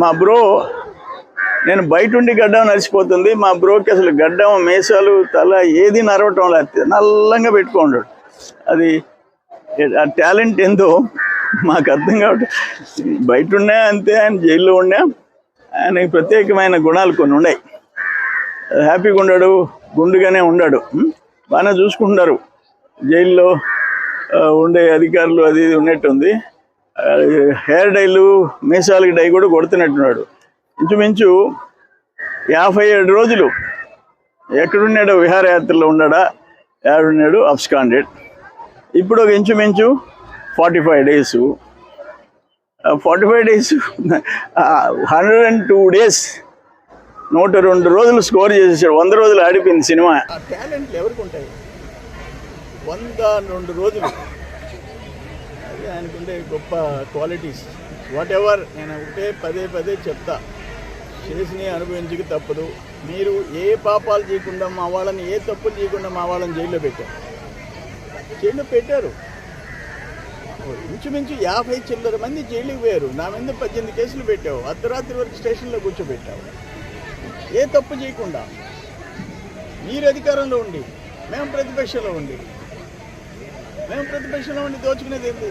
మా బ్రో నేను బయట ఉండి గడ్డం నలిసిపోతుంది, మా బ్రోకి అసలు గడ్డం మీసాలు తల ఏది నరవటం లేదు, నల్లంగా పెట్టుకోండు. అది ఆ టాలెంట్ ఏందో మాకు అర్థం కావట్లేదు. బయట ఉన్నా అంతే, ఆయన జైల్లో ఉన్నా ఆయనకి ప్రత్యేకమైన గుణాలు కొన్ని ఉన్నాయి. హ్యాపీగా ఉన్నాడు, గుండుగానే ఉన్నాడు, బాగానే చూసుకుంటున్నారు జైల్లో ఉండే అధికారులు. అది ఇది ఉన్నట్టుంది. హెయిర్ డైలు మీసాలకి డై కూడా కొడుతున్నట్టున్నాడు. ఇంచుమించు 57 రోజులు ఎక్కడున్నాడో, విహారయాత్రలో ఉన్నాడా, ఎక్కడున్నాడు, అబ్స్కాండెడ్. ఇప్పుడు ఒక ఇంచుమించు 45 days, 45 days 102 days, 102 రోజులు స్కోర్ చేసేసాడు. 100 రోజులు ఆడిపోయింది సినిమా. ఆ టాలెంట్లు ఎవరికి ఉంటాయి? 102 రోజులు, అది ఆయనకుండే గొప్ప క్వాలిటీస్. వాట్ ఎవర్, నేను ఒకటే పదే చెప్తా, చేసిని అనుభవించక తప్పదు. మీరు ఏ పాపాలు చేయకుండా మా వాళ్ళని, ఏ తప్పులు చేయకుండా మా వాళ్ళని జైల్లో పెట్టారు. ఇంచుమించు 50 చిల్లర మంది జైలుకి పోయారు. నా మీద 18 కేసులు పెట్టావు, అర్ధరాత్రి వరకు స్టేషన్లో కూర్చోబెట్టావు. ఏ తప్పు చేయకుండా మీరు అధికారంలో ఉండి, మేము ప్రతిపక్షంలో ఉండి దోచుకునేది ఏంటి?